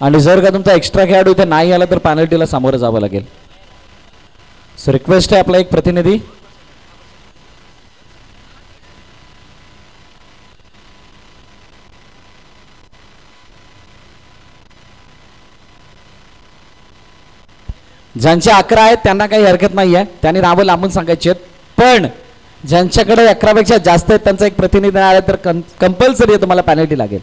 आणि जर का तुमचा एक्स्ट्रा खेळाडू इथे नाही आला तर पेनल्टीला सामोरं जावं लागेल. सो रिक्वेस्ट आहे आपला एक प्रतिनिधी. ज्यांचे 11 आहेत त्यांना काही हरकत नाही आहे, त्यांनी नावं लांबून सांगायची आहेत. पण ज्यांच्याकडे 11 पेक्षा जास्त आहेत त्यांचा एक प्रतिनिधी आला तर कंपल्सरी तुम्हाला पेनल्टी लागेल.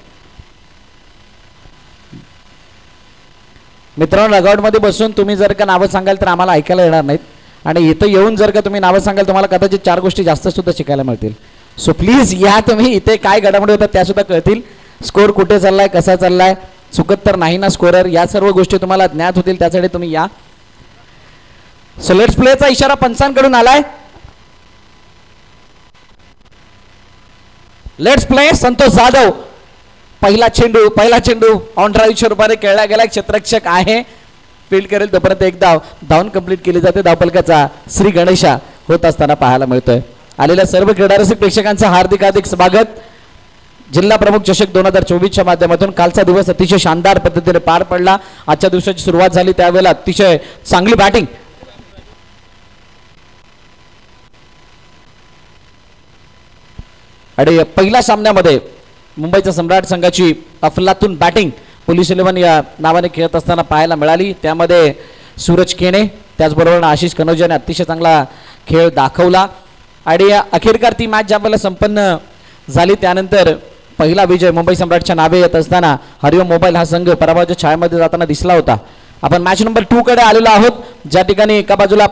मित्रांनो, रगआउटमध्ये बसून तुम्ही जर का नावं सांगाल तर आम्हाला ऐकायला येणार नाहीत, आणि इथं येऊन जर का तुम्ही नावं सांगाल तुम्हाला कदाचित 4 गोष्टी जास्त सुद्धा शिकायला मिळतील. सो प्लीज या, तुम्ही इथे काय घडामोडी होतात त्या सुद्धा कळतील. स्कोर कुठे चाललाय, कसा चाललाय, चुकत तर नाही ना स्कोरर, या सर्व गोष्टी तुम्हाला ज्ञात होतील, त्यासाठी तुम्ही या. सो लेट्स प्लेचा इशारा पंचांकडून आलाय. Let's play. संतोष जाधव पहिला चेंडू ऑन ड्राईव्हच्या रूपाने खेळला गेला. क्षेत्ररक्षक आहे, फील्ड करेल तोपर्यंत एक धावून कंप्लीट केली जाते. धावफलकाचा श्री गणेशा होत असताना पाहायला मिळतोय. आलेल्या सर्व क्रीडारसिक प्रेक्षकांचं हार्दिक हार्दिक स्वागत. जिल्हा प्रमुख चषक 2024च्या माध्यमातून कालचा दिवस अतिशय शानदार पद्धतीने पार पडला. आजच्या दिवसाची सुरुवात झाली त्यावेळेला अतिशय चांगली बॅटिंग. आणि पहिल्या सामन्यामध्ये मुंबईच्या सम्राट संघाची अफलातून बॅटिंग पोलीस 11 या नावाने खेळत असताना पाहायला मिळाली. त्यामध्ये सूरज केने त्याचबरोबर आशिष कनोजाने अतिशय चांगला खेळ दाखवला. आणि अखेरकार ती मॅच ज्यावेळेला संपन्न झाली त्यानंतर पहिला विजय मुंबई सम्राटच्या नावे येत असताना हरिओम मोबाईल हा संघ पराभवाच्या छायेमध्ये जाताना दिसला होता. आपण मॅच नंबर 2 कडे आलेलो आहोत, ज्या ठिकाणी एका बाजूला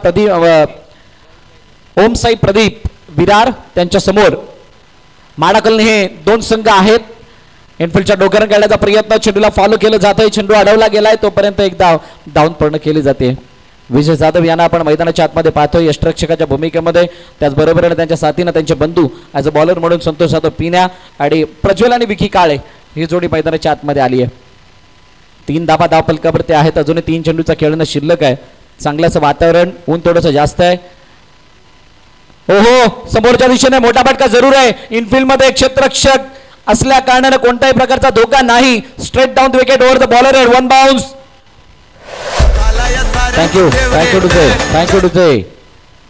ओम साई प्रदीप विरार त्यांच्या समोर माडाकलने हे 2 संघ आहेत. इनफिल्डच्या डोक्याने काढण्याचा प्रयत्न, चेंडूला फॉलो केलं जातंय, चेंडू अडवला गेलाय, तोपर्यंत एक धावून पूर्ण केली जाते. विजय जाधव यांना आपण मैदानाच्या आतमध्ये पाहतोय यष्टरक्षकाच्या भूमिकेमध्ये. त्याचबरोबर त्यांच्या साथीनं त्यांचे बंधू ॲज अ बॉलर म्हणून संतोष जाधव पिण्या आणि प्रज्वल आणि विकी काळे ही जोडी मैदानाच्या आतमध्ये आली आहे. 3 धावा धावफलकावरती आहेत. अजूनही 3 चेंडूचा खेळणं शिल्लक आहे. चांगल्याचं वातावरण, ऊन थोडंसं जास्त आहे. ओहो, समोरच्या दिशेने मोठा फटका जरूर आहे. इनफिल्ड मध्ये क्षेत्ररक्षक असल्या कारणाने कोणत्याही प्रकारचा धोका नाही. Straight down the wicket over the bowler at 1 bounce. Thank you to say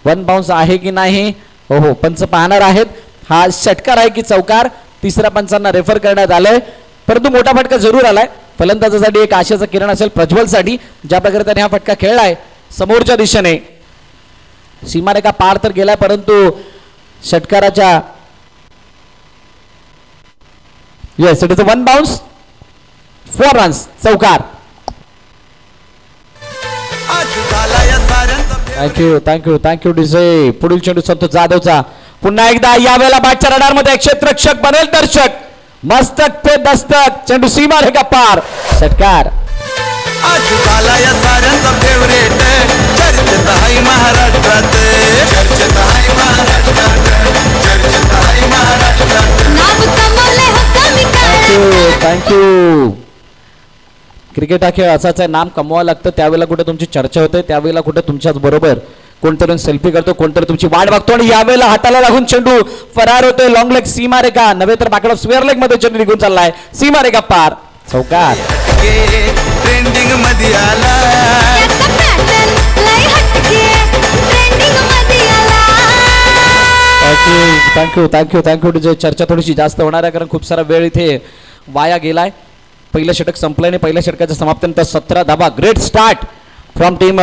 1 bounce आहे की नाही हो पंच पाहणार आहेत. हा षटकार आहे की चौकार, तिसऱ्या पंचांना रेफर करण्यात आलंय, परंतु मोठा फटका जरूर आलाय. फलंदाजासाठी एक आशेचा किरण असेल प्रज्वलसाठी, ज्या प्रकारे त्याने हा फटका खेळलाय समोरच्या दिशेने. सीमारेखा पार तर गेलाय, परंतु षटकाराच्या yes it is 1 bounce 4 runs चौकार. Thank you DJ. पुढील चेंडू संतोष जाधवचा पुन्हा एकदा, यावेळेला बॅटच्या रडारमध्ये क्षेत्ररक्षक बनेल दर्शक. मस्तक पे दस्तक, चेंडू सीमारेखा पार, षटकार. थँक्यू. क्रिकेट हा खेळ असाच आहे, नाम कमवावं लागतं. त्यावेळेला कुठे तुमची चर्चा होते, त्यावेळेला कुठे तुमच्याच बरोबर कोणतरी सेल्फी करतो, कोणतरी तुमची वाट बघतो, आणि यावेळेला हाताला लागून चेंडू फरार होतोय. लॉंग लेग सीमारेखा नव्हे तर बॅकड ऑफ स्क्वेअर लेग मध्ये चेंडू निघून चाललाय. सीमारेखा पार, चौकार. थँक्यू जे चर्चा थोडीशी जास्त होणार आहे, कारण खूप सारा वेळ इथे वाया गेलाय. पहिलं षटक संपलं आणि पहिल्या षटकाच्या समाप्तीनंतर 17 धावा. Great start from team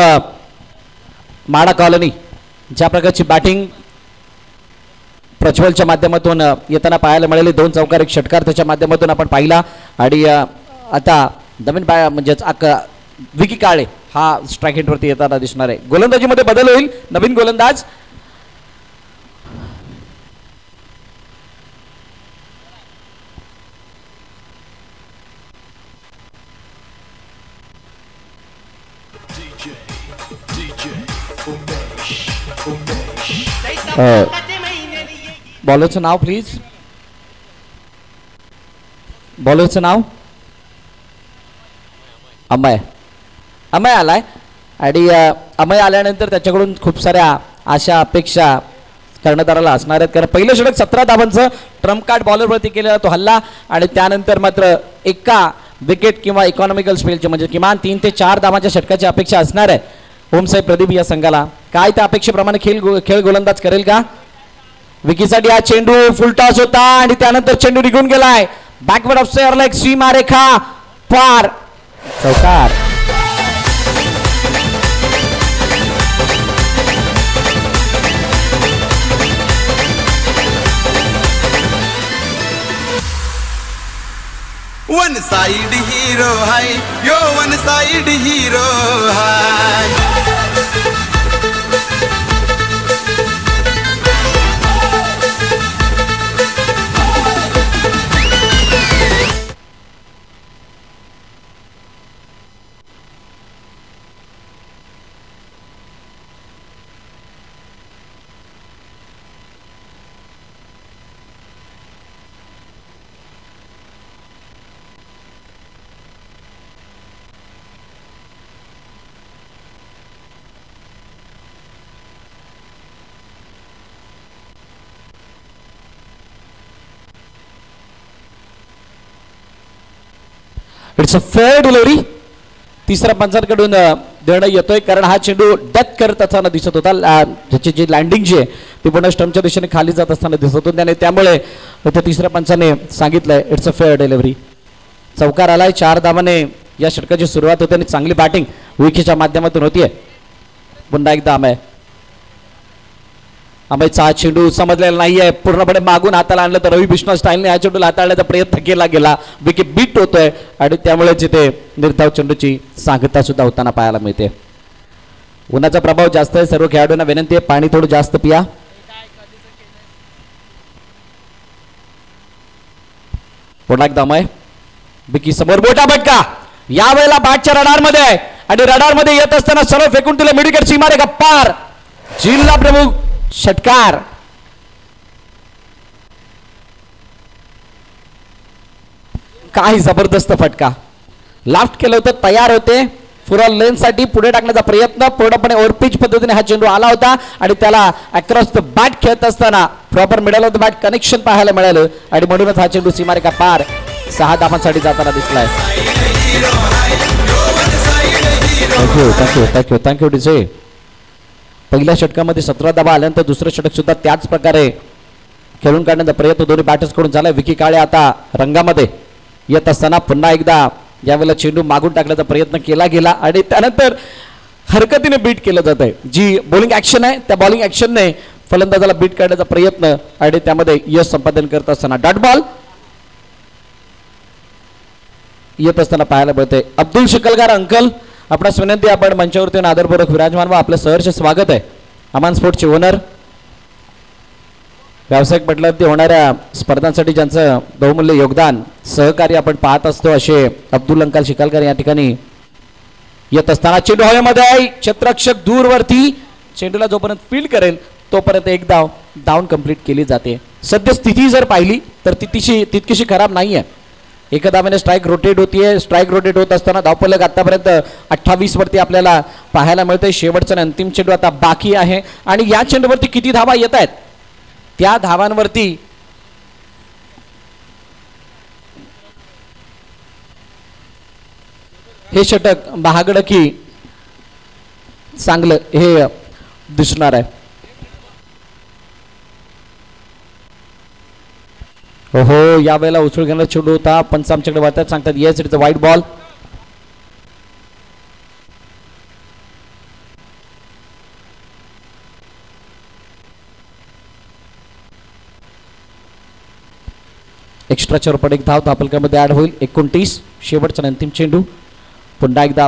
Mada colony. ज्या प्रकारची बॅटिंग प्रज्वलच्या माध्यमातून येताना पाहायला मिळाली, 2 चौकार 1 षटकार त्याच्या माध्यमातून आपण पाहिला. आणि आता नवीन म्हणजेच विकी काळे हा स्ट्राईक हिटवरती येताना दिसणार आहे. गोलंदाजीमध्ये बदल होईल, नवीन गोलंदाज बॉलरचं नाव प्लीज. बॉलरचं नाव अमय आलाय. आणि अमय आल्यानंतर त्याच्याकडून खूप साऱ्या आशा अपेक्षा कर्णधाराला असणार आहेत, कारण पहिलं षटक 17 धावांचं ट्रम्प कार्ड बॉलरवरती केलेला तो हल्ला, आणि त्यानंतर मात्र एका विकेट किंवा इकॉनॉमिकल स्पेलचे म्हणजे किमान 3 ते 4 धावांच्या षटकाची अपेक्षा असणार आहे ओमसाई प्रदीप या संघाला. काय त्या अपेक्षेप्रमाणे खेळ गोलंदाज करेल का? विकीसाठी हा चेंडू फुल टॉस होता आणि त्यानंतर चेंडू निघून गेलाय. बॅकवर्ड ऑफ स्क्वेअर लेग सीमारेखा पार, चौकार. वन साइड हीरो है यो, वन साइड हीरो है. It's a fair delivery. तिसऱ्या पंचांकडून देणं येतोय कारण हा चेंडू डक करत असताना दिसत होता. त्याची जी लँडिंग जी आहे ती पुन्हा स्टंपच्या दिशेने खाली जात असताना दिसत होती आणि त्यामुळे तिसऱ्या पंचाने सांगितलंय इट्स अ फेअर डिलिव्हरी. चौकार आलाय. 4 धावाने या षटकाची सुरुवात होते आणि चांगली बॅटिंग विकीच्या माध्यमातून होतीये. पुन्हा एकदा अमयचा चेंडू समजलेला नाहीये. पूर्णपणे मागून हाताला आणलं तर रवी बिष्णू स्टाईलने हा चेंडू हाताळण्याचा प्रयत्न केला गेला. विकेट बीट होतोय आणि त्यामुळे तिथे निर्धाव चेंडूची सांगता सुद्धा होताना पाहायला मिळते. उन्हाचा प्रभाव जास्त आहे. सर्व खेळाडूंना विनंती आहे पाणी थोडं जास्त पिया. पुन्हा एकदा अमय. विकी समोर मोठा फटका यावेळेला बॅटच्या रडारमध्ये आहे आणि रडारमध्ये येत असताना सरळ फेकून दिले मिडविकेट सीमारेखा पार. जिल्हा प्रमुख षटकार. काय जबरदस्त फटका. लाफ्ट केलं होतं, तयार होते फुरा लेन साठी पुढे टाकण्याचा प्रयत्न. पूर्णपणे ओव्हरपिच पद्धतीने हा चेंडू आला होता आणि त्याला अक्रॉस द बॅट खेळत असताना proper middle of the bat connection पाहायला मिळालं आणि म्हणूनच हा चेंडू सीमारेखा पार 6 धावांसाठी जाताना दिसलाय. Thank you DJ. पहिल्या षटकामध्ये 17 धावा आल्यानंतर दुसरं षटक सुद्धा त्याच प्रकारे खेळून काढण्याचा प्रयत्न दोन्ही बॅटर्स कडून झालाय. विकी काळे आता रंगामध्ये येत असताना पुन्हा एकदा यावेळेला चेंडू मागून टाकण्याचा प्रयत्न केला गेला आणि त्यानंतर हरकतीने बीट केलं जात आहे. जी बॉलिंग ऍक्शन आहे त्या बॉलिंग ऍक्शनने फलंदाजाला बीट करण्याचा प्रयत्न आणि त्यामध्ये यश संपादन करत असताना डॉट बॉल येत असताना पाहायला मिळते. अब्दुल शिकलगार अंकल आपणास विनंती, आपण मंचावरती आदरपूर्वक विराजमान व्हा. आपलं सहर्ष स्वागत आहे. अमान स्पोर्ट्सचे ओनर, व्यावसायिक पटलावरती होणाऱ्या स्पर्धांसाठी ज्यांचं बहुमूल्य योगदान सहकार्य आपण पाहत असतो असे अब्दुल अंकल शिकलगार या ठिकाणी येत असताना चेंडू हवेमध्ये. क्षेत्ररक्षक दूरवरती चेंडूला जोपर्यंत फील्ड करेल तोपर्यंत एक डाऊन कंप्लीट केली जाते. सद्यस्थिती जर पाहिली तर तितकीशी खराब नाहीये. एका धावेने स्ट्राईक रोटेट होतीये. स्ट्राईक रोटेट होत असताना धावफलक आतापर्यंत 28 वरती आपल्याला पाहायला मिळते. शेवटचा अंतिम चेंडू आता बाकी आहे आणि या चेंडूवरती किती धावा येत आहेत त्या धावांवरती हे षटक महागड की चांगलं हे दिसणार आहे. हो, यावेळेला उचल घेण्याचा चेंडू होता. पंच आमच्याकडे वाटतात, सांगतात येस इट्स अ वाईट बॉल. एक्स्ट्राच्या रूपात एक धाव धापलकामध्ये ऍड होईल. 29 शेवटचा अंतिम चेंडू. पुन्हा एकदा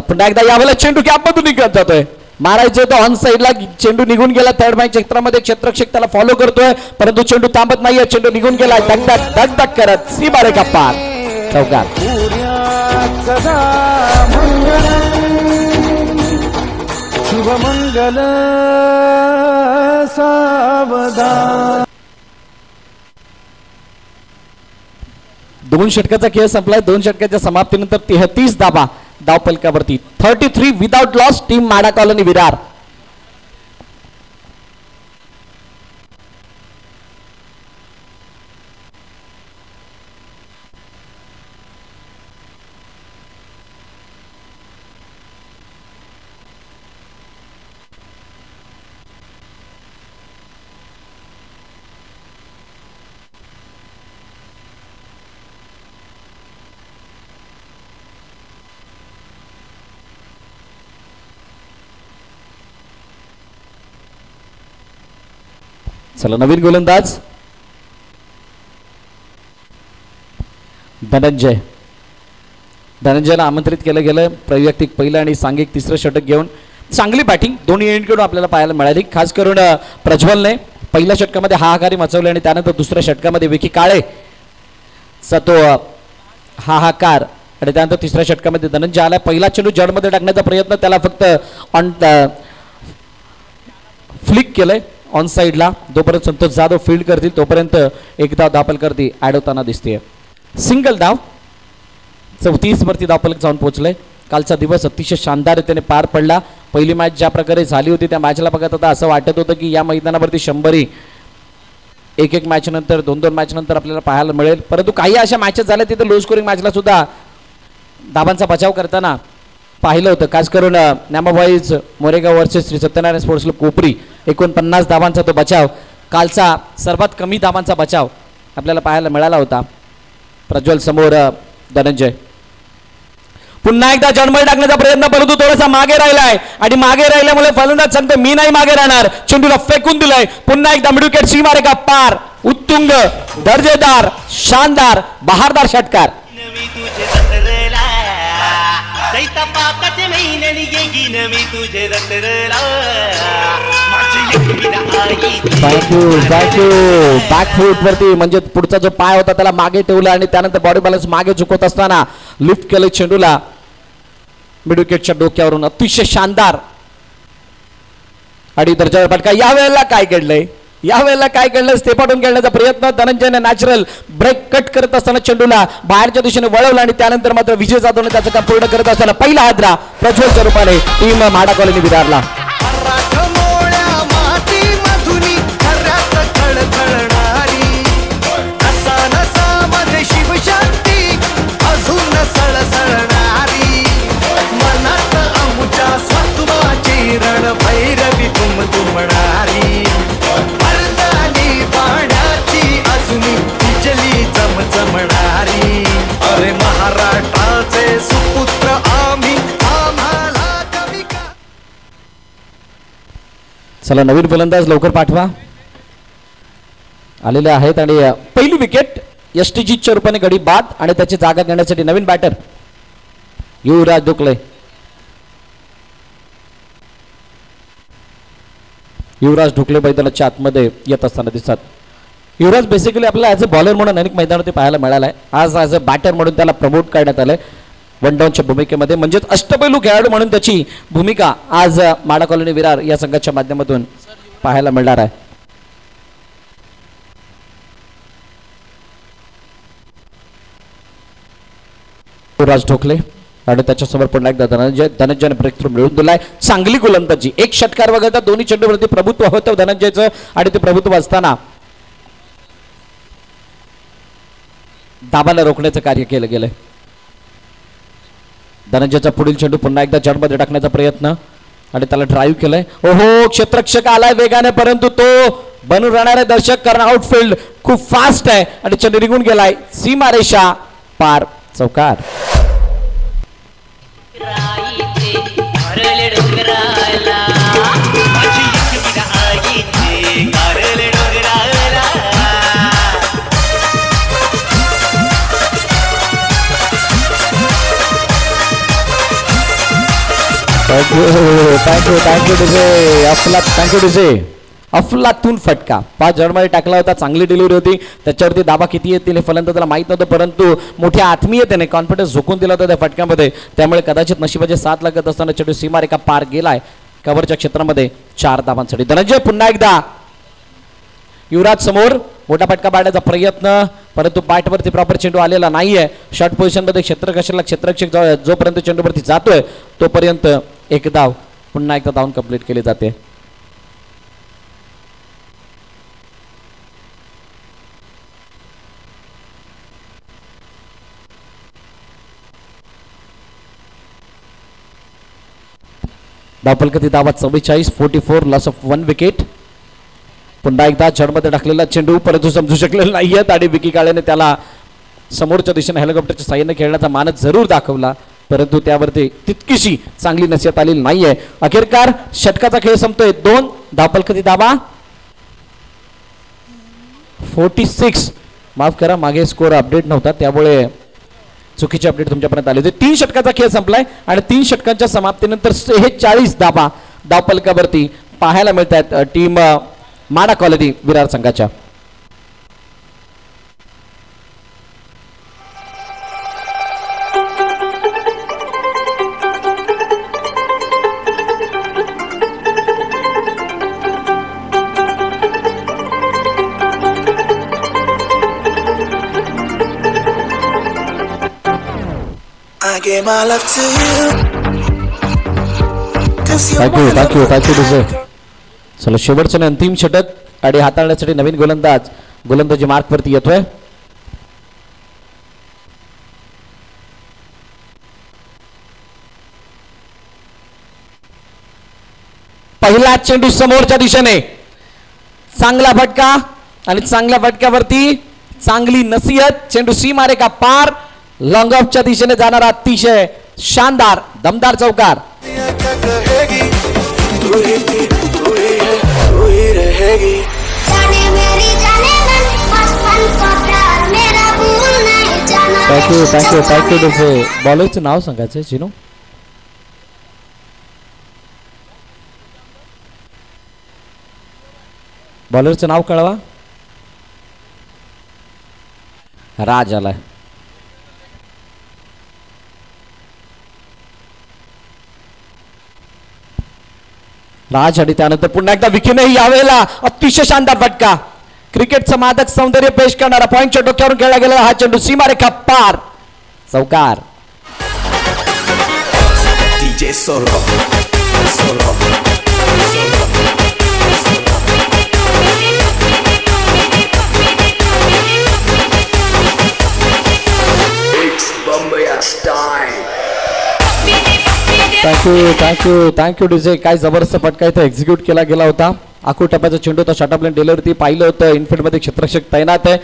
यावेळेला चेंडू गॅपमधून निघत जातोय. मारायचं तर ऑन साईडला चेंडू निघून गेला. थर्ड मॅच क्षेत्रामध्ये क्षेत्ररक्षक त्याला फॉलो करतोय परंतु चेंडू थांबत नाहीये. चेंडू निघून गेला. धक करत सीमारेखा पार, चौकार. शुभमंगल सावधान. 2 षटकाचा खेळ संपलाय. 2 षटकाच्या समाप्तीनंतर 33 धावा धावफलकावरती. 33 without loss. Team Mada colony Virar. चला नवीन गोलंदाज धनंजयला आमंत्रित केलं गेलं. वैयक्तिक पहिलं आणि सांघिक तिसरं षटक घेऊन चांगली बॅटिंग दोन्ही एंडकडून आपल्याला पाहायला मिळाली. खास करून प्रज्वलने पहिल्या षटकामध्ये हाहाकारी मचवले आणि त्यानंतर दुसऱ्या षटकामध्ये विकी काळे चा तो हाहाकार आणि त्यानंतर तिसऱ्या षटकामध्ये धनंजय आला. पहिला चेंडू जडमध्ये टाकण्याचा प्रयत्न त्याला फक्त ऑन फ्लिक केलंय ऑन साईडला. जोपर्यंत संतोष जाधव फील्ड करतील तोपर्यंत एक धाव धापलकरती ॲड होताना दिसते. सिंगल धाव 34 वरती धावफलक जाऊन पोहोचले. कालचा दिवस अतिशय शानदार रीतीने पार पडला. पहिली मॅच ज्या प्रकारे झाली होती त्या मॅचला बघत होता असं वाटत होतं की या मैदानावरती 100 एक मॅच नंतर 2 मॅच नंतर आपल्याला पाहायला मिळेल. परंतु काही अशा मॅचेस झाल्या तिथे लो स्कोरिंग मॅचला सुद्धा धाबांचा बचाव करताना पाहिलं होतं. खास करून न्यामाबाईज Moregaon versus Shri Satyanarayan sports club Kopri 49 धाबांचा तो बचाव कालचा सर्वात कमी धाबांचा बचाव आपल्याला पाहायला मिळाला होता. प्रज्वल समोर धनंजय पुन्हा एकदा जन्मय टाकण्याचा प्रयत्न परंतु थोडासा मागे राहिलाय आणि मागे राहिल्यामुळे फलंदाज सांगतो मी नाही मागे राहणार. चेंडूला फेकून दिलाय. पुन्हा एकदा मिडविकेट सीमारेखा पार. उत्तुंग दर्जेदार शानदार बहारदार षटकार. थँक्यू बॅकफूट वरती म्हणजे पुढचा जो पाय होता त्याला मागे ठेवला आणि त्यानंतर बॉडी बॅलन्स मागे झुकवत असताना लिफ्ट केलं चेंडूला मिडविकेटच्या डोक्यावरून. अतिशय शानदार आणि दर्जादार फटका. यावेळेला काय घडलंय स्टेपाटून खेळण्याचा प्रयत्न धनंजयने नॅचरल ब्रेक कट करत असताना चेंडूला बाहेरच्या दिशेने वळवला आणि त्यानंतर मात्र विजय जाधवने त्याचं काम पूर्ण करत असताना पहिला हादरा प्रज्वलच्या रूपाने टीम माडा कॉलनी विदारला. चला नवीन फलंदाज लवकर पाठवा आलेले आहेत आणि पहिली विकेट एसटीजीच्या रूपाने गडी बाद आणि त्याची जागा घेण्यासाठी नवीन बॅटर युवराज ढोकले. युवराज ढोकले मैदानाच्या आतमध्ये येत असताना दिसतात. युवराज बेसिकली आपल्याला ॲज अ बॉलर म्हणून अनेक मैदानावरती पाहायला मिळाला आहे. आज ॲज अ बॅटर म्हणून त्याला प्रमोट करण्यात आलंय वन डाऊनच्या भूमिकेमध्ये. म्हणजेच अष्टपैलू खेळाडू म्हणून त्याची भूमिका आज माडा कॉलनी विरार या संघाच्या माध्यमातून पाहायला मिळणार आहे. युवराज ढोकले आणि त्याच्यासमोर पुन्हा एकदा धनंजयने ब्रेक थ्रू मिळवून दिलाय. चांगली गोलंदाजी. एक षटकार वगळता दोन्ही चेंडूवरती प्रभुत्व होतं धनंजयचं आणि ते प्रभुत्व असताना दाबाला रोखण्याचं कार्य केलं गेलंय. धनंजयचा पुढील चेंडू पुन्हा एकदा जडमध्ये टाकण्याचा प्रयत्न आणि त्याला ड्राईव्ह केलंय. ओहो क्षेत्ररक्षक आलाय वेगाने परंतु तो बनून राहणारे दर्शक कारण आउटफील्ड खूप फास्ट आहे आणि चेंडू निघून गेलाय सीमारेषा पार. चौकार. Thank you DJ. अफलातून फटका 5 जडमध्ये टाकला होता. चांगली डिलिव्हरी होती. त्याच्यावरती दाबा किती येतील हे फलंदाजाला माहित नव्हतं परंतु मोठ्या आत्मीयतेने कॉन्फिडन्स झोकून दिला होता त्या फटक्यामध्ये. त्यामुळे कदाचित नशिबाचे 7 लागत असताना चेंडू सीमारेखा पार गेलाय कव्हरच्या क्षेत्रामध्ये 4 धावांसाठी. धनंजय पुन्हा एकदा युवराज समोर मोठा फटका पाडण्याचा प्रयत्न परंतु बॅटवरती प्रॉपर चेंडू आलेला नाहीये. शॉर्ट पोझिशनमध्ये क्षेत्ररक्षक जोपर्यंत चेंडूवरती जातोय तोपर्यंत एक धाव पुन्हा एकदा धावून कंप्लीट केली जाते. धावफलक धावा 44 44 लॉस ऑफ 1 विकेट. पुन्हा एकदा जडमध्ये टाकलेला चेंडू परंतु समजू शकलेला नाहीयेत आणि विकी काळेने त्याला समोरच्या दिशेने हेलिकॉप्टरच्या साहाय्याने खेळण्याचा मानस जरूर दाखवला परंतु त्यावरती तितकीशी चांगली नसीहत आलेली नाहीये. अखेरकार षटकाचा खेळ संपतोय. 2 धावफलक धावा 46. माफ करा, मागे स्कोर अपडेट नव्हता त्यामुळे चुकीचे अपडेट तुमच्यापर्यंत आले होते. 3 षटकाचा खेळ संपलाय आणि 3 षटकांच्या समाप्तीनंतर 46 धावा धावफलकावरती पाहायला मिळत आहेत टीम माडा कॉलनी विरार संघाच्या. थँक्यू. चला शेवटचं अंतिम षटक आणि हाताळण्यासाठी नवीन गोलंदाजी मार्क वरती येतोय. पहिला चेंडू समोरच्या दिशेने, चांगला फटका आणि चांगल्या फटक्यावरती चांगली नसीहत. चेंडू सीमारे का पार, लॉंग ऑफच्या दिशेने जाणारा अतिशय शानदार दमदार चौकार. थँक्यू. बॉलरचं नाव सांगायचं चिनू. बॉलरचं नाव कळवा. राज आलाय. राज आणि त्यानंतर पुन्हा एकदा विखेनेही यावेळेला अतिशय शानदार फटका. क्रिकेटचं मादक सौंदर्य पेश करणारा पॉइंटच्या डोक्यावरून खेळला गेलेला हा चेंडू सीमारेखा पार, चौकार. Thank you DJ. काय जबरदस्त फटका इथं एक्झिक्यूट केला गेला होता. आखू टप्प्याचा चेंडू तो शॉर्ट ऑफ लाईन डिलिव्हरी पाहिलं होतं. इनफिल्ड मध्ये क्षेत्ररक्षक तैनात आहे,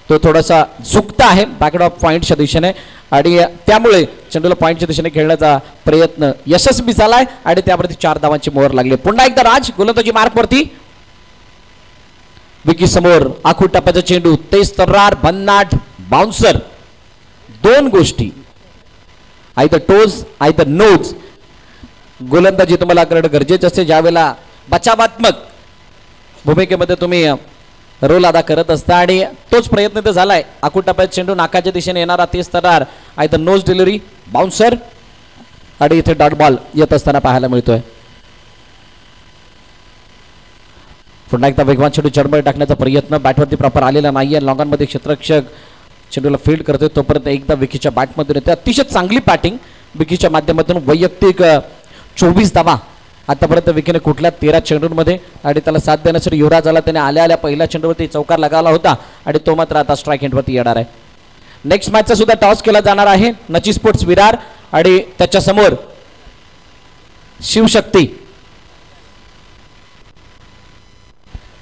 तो थोडासा झुकता आहे बॅकवर्ड ऑफ पॉईंटच्या दिशेने आणि त्यामुळे चेंडूला पॉईंटच्या दिशेने खेळण्याचा प्रयत्न यशस्वी झालाय आणि त्यावरती 4 धावांची मोहर लागली. पुन्हा एकदा राज गोलंदाजी मार्क वरती. विकी समोर आखू टप्प्याचा चेंडू, तेज तर्रार भन्नाट बाउन्सर. 2 गोष्टी, आयदर टोज आयदर नोज. गोलंदाजी तुम्हाला करणं गरजेचं असते ज्यावेळेला बचावात्मक भूमिकेमध्ये तुम्ही रोल अदा करत असता आणि तोच प्रयत्न तर झालाय. आखू टप्प्यात चेंडू नाकाच्या दिशेने येणारा तेज तर्रार, आयदर नोज डिलिव्हरी बाउन्सर आणि इथे डॉट बॉल येत असताना पाहायला मिळतोय. पुन्हा एकदा वेगवान चेंडू चढमळ टाकण्याचा प्रयत्न बॅटवरती प्रॉपर आलेला नाहीये. लॉंगॉनमध्ये क्षेत्ररक्षक चेंडूला फील्ड करतोय तोपर्यंत एकदा विकीच्या बॅटमधून येते. अतिशय चांगली बॅटिंग विकीच्या माध्यमातून. वैयक्तिक 24 धावा आतापर्यंत विकीने कुठल्या 13 चेंडूंमध्ये आणि त्याला साथ देण्यासाठी युवराज आला. त्याने आल्या पहिल्या चेंडूवरती चौकार लगावला होता आणि तो मात्र आता स्ट्राईक एंडवरती येणार आहे. नेक्स्ट मॅचचा सुद्धा टॉस केला जाणार आहे. नची स्पोर्ट्स विरार आणि त्याच्या समोर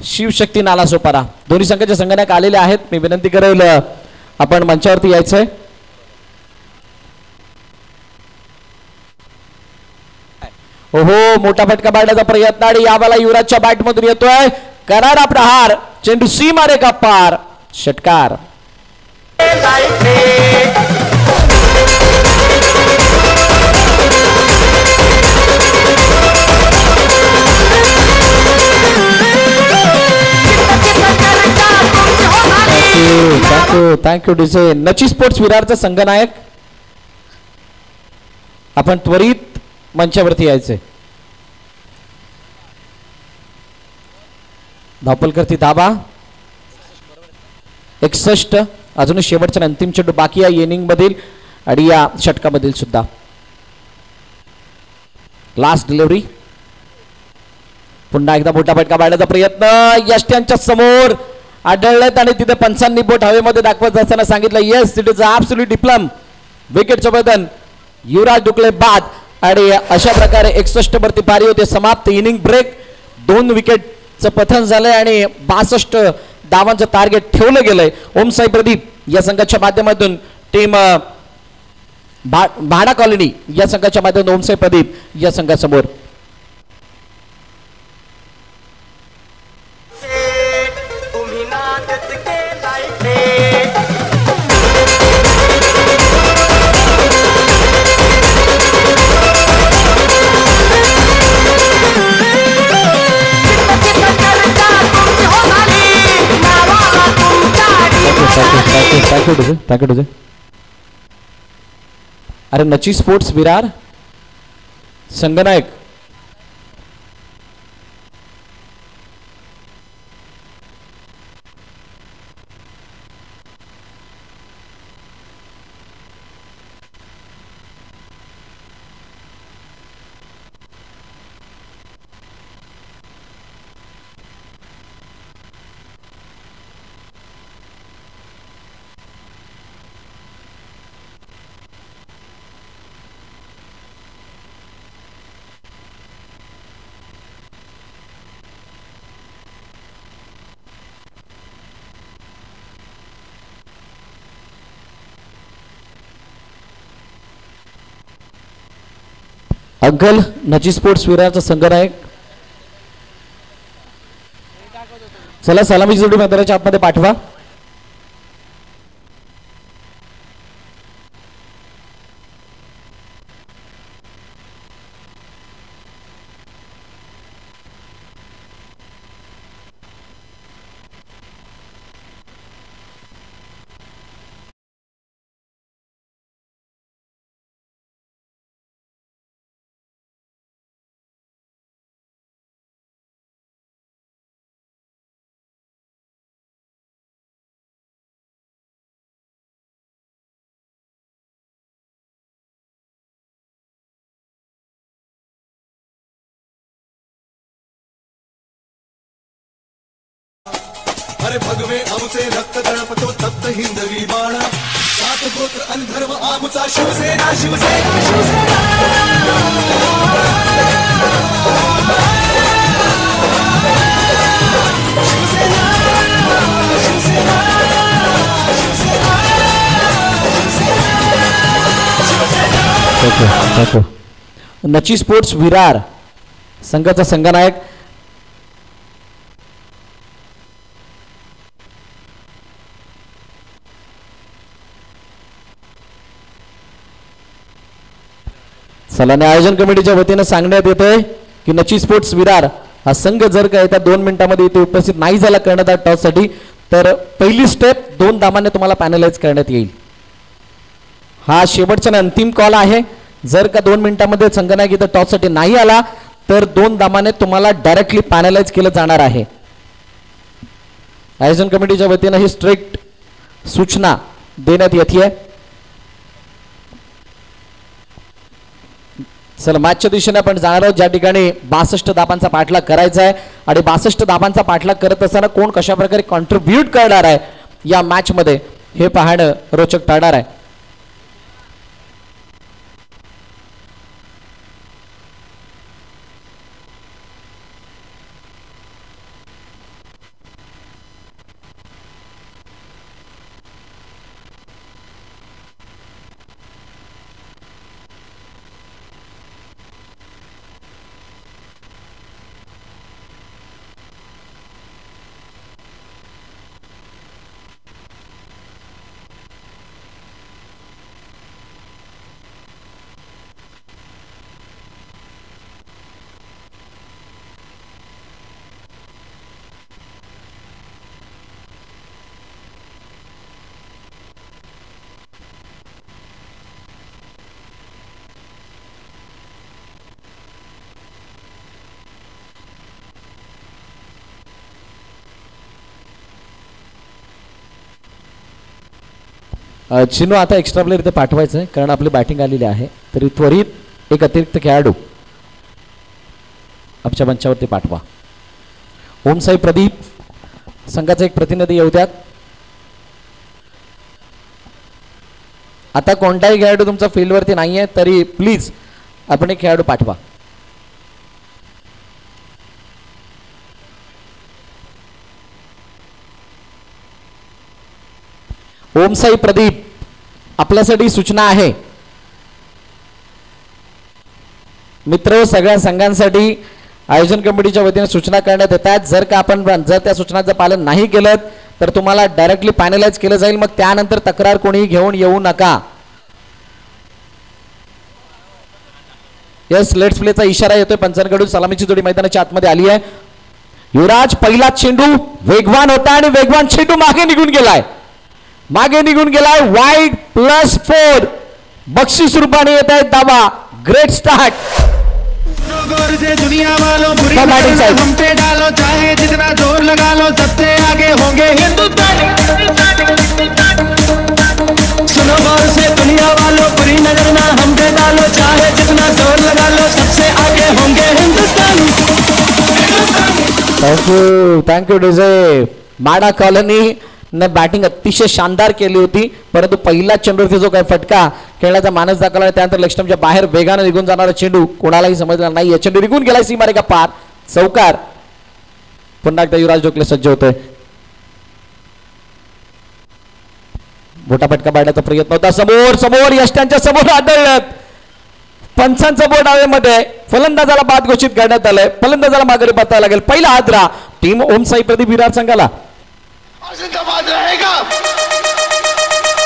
शिवशक्ती नालासोपारा. दोन्ही संघाचे संघनायक आलेले आहेत. मी विनंती करेल आपण मंचावरती यायचंय. ओहो, मोठा फटका मारण्याचा प्रयत्न आणि यावेळेला युवराजच्या बॅटमधून येतोय करारा प्रहार. चेंडू सीमारे का पार, षटकार. Thank you DJ. नची स्पोर्ट्स विरारचा संघनायक आपण त्वरित मंचावरती यायचे. धावपलकरती धाबा 61. अजूनही शेवटचा अंतिम चेंडू बाकी आहे इनिंग मधील आणि या षटकामधील सुद्धा. Last delivery. पुन्हा एकदा मोठा फटका मारण्याचा प्रयत्न यष्ट्यांच्या समोर आढळलेत आणि तिथे पंचांनी बोट हवेमध्ये दाखवत असताना सांगितलं yes it is absolutely plumb. विकेटचं बदन युवराज डुकले बाद आणि अशा प्रकारे 61 वरती पारी होते समाप्त. Inning break. 2 विकेटचं पतन झालंय आणि 62 धावांचं टार्गेट ठेवलं गेलंय. ओमसाई प्रदीप या संघाच्या माध्यमातून टीम भाडा कॉलनी या संघाच्या माध्यमातून ओमसाई प्रदीप या संघासमोर. तुम्ही नाच थँक्यू तुझे. अरे नची स्पोर्ट्स विरार संगनायक. अंकल नची स्पोर्ट्स विरारचा संघनायक. चला सलामी जोडी मैदानाच्या आतमध्ये पाठवा. अरे भगवे आमचे रक्त तळपतो तप्त हिंदवी बाणा. सात गोत्र आणि धर्म आमचा शिवसेना शिवसेना शिवसेना. नची स्पोर्ट्स विरार संघाचा संघनायक. सलाने आयोजन कमिटीच्या वतीने सांगण्यात येतंय की नची स्पोर्ट्स विरार हा संघ जर का येत्या 2 मिनिटांमध्ये इथे उपस्थित नाही झाला करण्यात टॉस साठी तर पहिली स्टेप 2 धावांनी तुम्हाला पॅनलाइज करण्यात येईल. हा शेवटचा अंतिम कॉल आहे. जर का 2 मिनिटांमध्ये संघनायक इथे टॉस साठी नाही आला तर 2 धावांनी तुम्हाला डायरेक्टली पॅनलाइज केलं जाणार आहे. आयोजन कमिटीच्या वतीने ही स्ट्रिक्ट सूचना देण्यात येते. चला मॅचच्या दिशेने आपण जाणार आहोत ज्या ठिकाणी 62 धावांचा पाठलाग करायचा आहे आणि 62 धावांचा पाठलाग करत असताना कोण कशा प्रकारे कॉन्ट्रीब्यूट करणार आहे या मॅच मध्ये हे पाहणं रोचक ठरणार आहे. चिनू आता एक्स्ट्रा प्लेयर इथे पाठवायचं आहे कारण आपली बॅटिंग आलेली आहे. तरी त्वरित एक अतिरिक्त खेळाडू आमच्या मंचावरती पाठवा. ओमसाई प्रदीप संघाचा एक प्रतिनिधी येऊ द्यात. आता कोणताही खेळाडू तुमचा फील्डवरती नाही आहे तरी प्लीज आपण एक खेळाडू पाठवा. ओमसाई प्रदीप आपल्यासाठी सूचना आहे. मित्र सगळ्या संघांसाठी आयोजन कमिटीच्या वतीने सूचना करण्यात येतात. जर का आपण त्या सूचनांचं पालन नाही केलं तर तुम्हाला डायरेक्टली फायनलाइज केलं जाईल. मग त्यानंतर तक्रार कोणी घेऊन येऊ नका. यस लेट्स प्लेचा इशारा येतोय पंचांकडून. सलामीची जोडी मैदानाच्या आतमध्ये आली आहे. युवराज पहिला चेंडू वेगवान होता आणि वेगवान चेंडू मागे निघून गेलाय. मागे निघून गेलाय. वाईड +4 बक्षीस रूपाने येत आहेत धावा. Great start. से दुनिया वालों बुरी Come on, नजर inside. हम पे डालो, चाहे जितना जोर लगा लो, सबसे आगे होंगे हिंदुस्तानी. सुनो गौर से दुनिया वालों, बुरी नजर ना हम पे डालो, चाहे जितना जोर लगा लो, सबसे आगे होंगे हिंदुस्तानी. Thank you DJ. माडा कॉलनी ने बॅटिंग अतिशय शानदार केली होती, परंतु पहिला चेंडूवरती जो काही फटका खेळण्याचा मानस दाखवला त्यानंतर लेगस्टंपच्या बाहेर वेगाने निघून जाणारा चेंडू कोणालाही समजला नाही. चेंडू निघून गेलाय सीमारेखा पार. चौकार. पुन्हा एकदा युवराज ढोकले सज्ज होतोय. मोठा फटका पाडण्याचा प्रयत्न होता. समोर समोर यष्ट्यांच्या समोर आदळत. पंचांचा बोर्ड हवेमध्ये. फलंदाजाला बाद घोषित करण्यात आलंय. फलंदाजाला माघारी पाहावं लागेल. पहिला हादरा टीम ओम साई प्रदीप विरार संघाला. जिंदाबाद रहेगा.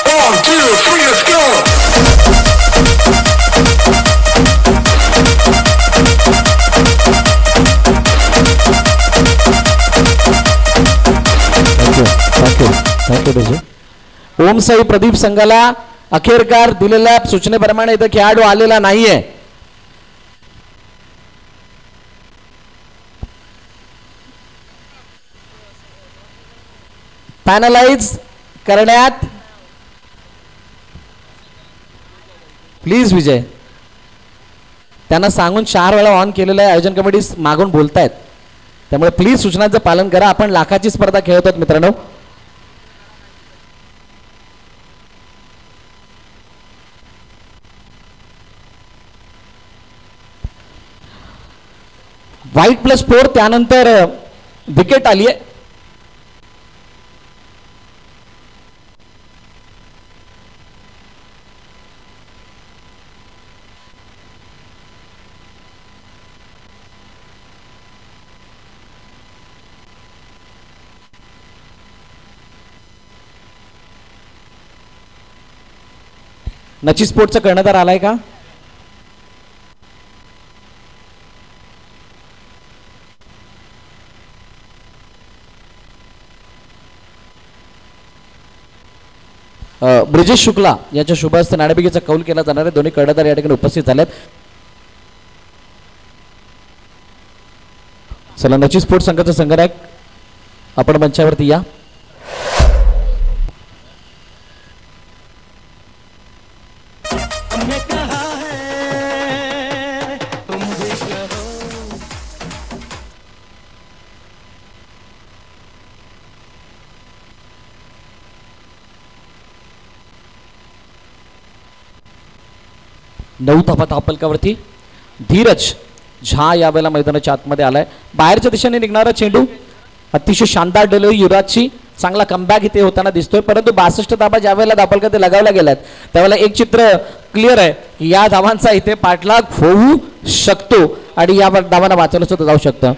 1 2 3 let's go. Thank you DJ. Om Sai Pradeep संघाला अखेरकार दिलेल्या सूचनेप्रमाणे इथं खेळाडू आलेला नाहीये. पॅनलाइज करण्यात प्लीज विजय. त्यांना सांगून 4 वेळा ऑन केलेलं आहे. आयोजन कमिटी मागून बोलतायत, त्यामुळे प्लीज सूचनांचं पालन करा. आपण लाखाची स्पर्धा खेळत आहोत मित्रांनो. वाईट +4 त्यानंतर विकेट आली आहे. नची स्पोर्टचं कर्णधार आलाय का? ब्रिजेश शुक्ला याच्या शुभ हस्ते नाणेफेकीचा कौल केला जाणार आहे. दोन्ही कर्णधार या ठिकाणी उपस्थित झालेत. चला नची स्पोर्ट्स संघाचा संघनायक आपण मंचावरती या. नऊ धावा धावफलकावरती. धीरज झा यावेळेला मैदानाच्या आतमध्ये आलाय. बाहेरच्या दिशेने निघणारा चेंडू अतिशय शानदार डिलिव्हरी युवराजची. चांगला कमबॅक इथे होताना दिसतोय, परंतु 62 धावा ज्या वेळेला धावफलकात लगावल्या गेल्यात त्यावेळेला एक चित्र क्लिअर आहे की या धावांचा इथे पाठलाग होऊ शकतो आणि या धावांना वाचवलं सुद्धा जाऊ शकतं.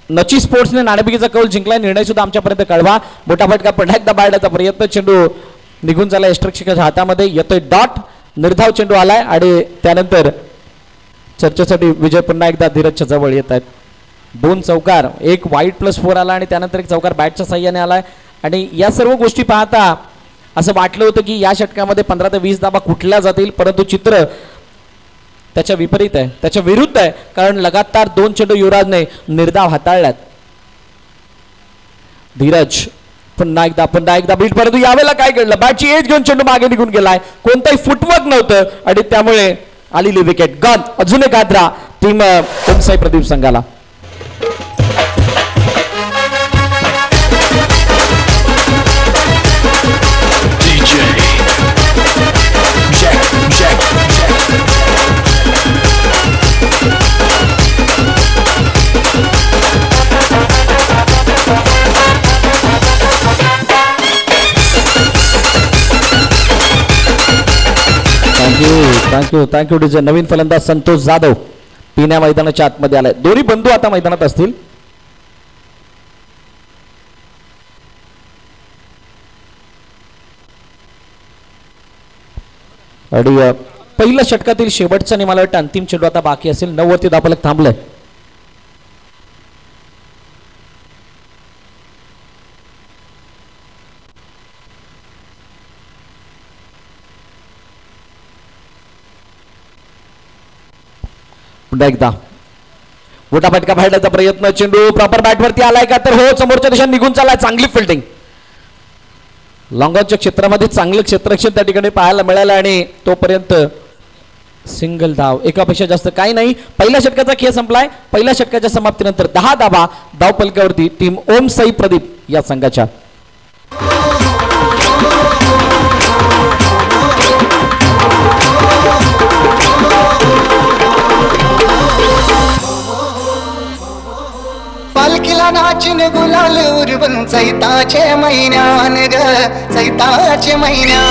नची स्पोर्ट्सने नाणेफेकीचा कौल जिंकला. निर्णय सुद्धा आमच्यापर्यंत कळवा. मोठा फटका पुन्हा एकदा बाळण्याचा प्रयत्न. चेंडू निघून झाला यष्टरक्षकाच्या हातामध्ये. येतोय डॉट. निर्धाव चेंडू आलाय आणि त्यानंतर चर्चेसाठी विजय पुन्हा एकदा धीरजच्या जवळ येत आहेत. 2 चौकार, एक वाईट +4 आला आणि त्यानंतर एक चौकार बॅटच्या साह्याने आलाय. आणि या सर्व गोष्टी पाहता असं वाटलं होतं की या षटकामध्ये 15 ते 20 धावा कुठल्या जातील, परंतु चित्र त्याच्या विपरीत आहे, त्याच्या विरुद्ध आहे. कारण लगातार 2 चेंडू युवराजने निर्धाव हाताळल्यात. धीरज पुन्हा एकदा बीट, परंतु यावेळेला काय घडलं, बॅटची एज घेऊन चेंडू मागे निघून गेलाय. कोणताही फुटवर्क नव्हतं आणि त्यामुळे आलेली विकेट. गन अजून एक आद्रा टीम ओम साई प्रदीप संघाला. Thank you DJ. नवीन फलंदाज संतोष जाधव पिण्या मैदानाच्या आतमध्ये आलाय. दोन्ही बंधू आता मैदानात असतील. आणि पहिल्या षटकातील शेवटचा आणि मला वाटतं अंतिम चेंडू आता बाकी असेल. 9 वरती धावफलक थांबलंय. पुन्हा एकदा मोठा फटका फाडण्याचा प्रयत्न, चेंडू प्रॉपर बॅटवरती आलाय का, तर हो समोरच्या दिशेने निघून चाललाय. चांगली फिल्डिंग, लॉंगॉनच्या क्षेत्रामध्ये चांगलं क्षेत्ररक्षण त्या ठिकाणी पाहायला मिळालं आणि तोपर्यंत सिंगल धाव, एकापेक्षा जास्त काही नाही. पहिल्या षटकाचा खेळ संपलाय. पहिल्या षटकाच्या समाप्तीनंतर 10 धावा धाव फलकावरती टीम ओम साई प्रदीप या संघाच्या. पालखीला नाचिन गुलाल उरवून चैताचे महिन्यान ग, चैताचे महिन्या.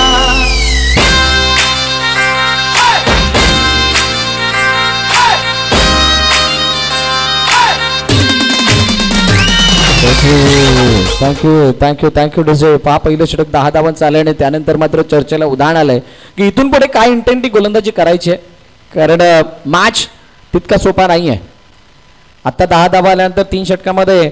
Thank you DJ. पहा पहिलं षटक 10 धावांचं आलंय आणि त्यानंतर मात्र चर्चेला उदाहरण आलंय की इथून पुढे काय इंटेंटी गोलंदाजी करायची आहे, कारण मॅच तितका सोपा नाही आहे. आता 10 धावा आल्यानंतर 3 षटकामध्ये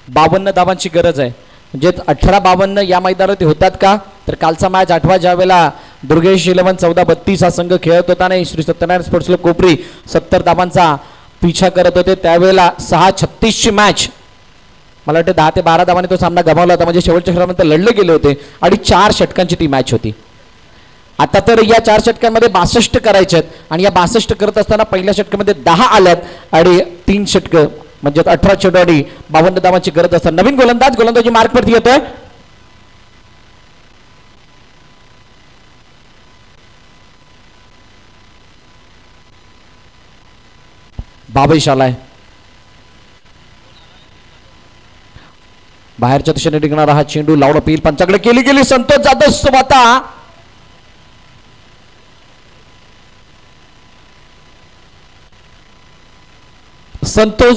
52 धावांची गरज आहे. म्हणजे 18-52 या मैदानावरती होतात का, तर कालचा मॅच 8वा ज्यावेळेला दुर्गेश 11 14-32 हा संघ खेळत होता नाही, श्री सत्यनारायण स्पोर्ट्स क्लब कोपरी 70 धावांचा पिछा करत होते, त्यावेळेला 6-36 मॅच, मला वाटतं 10 ते 12 धावांनी तो सामना गमावला होता. म्हणजे शेवटच्या षटकामध्ये लढले गेले होते आणि 4 षटकांची ती मॅच होती. आता तर या 4 षटकांमध्ये 62 करायचे आहेत आणि या 62 करत असताना पहिल्या षटकामध्ये 10 आल्यात आणि 3 षटकं म्हणजे 18 चेंडू आणि 52 धावांची गरज असतात. नवीन गोलंदाजी मार्कवरती येतोय. बाबेश आलाय. बाहेरच्या दिशेने निघणारा हा चेंडू लावला पील पंचाकडे केली गेली. संतोष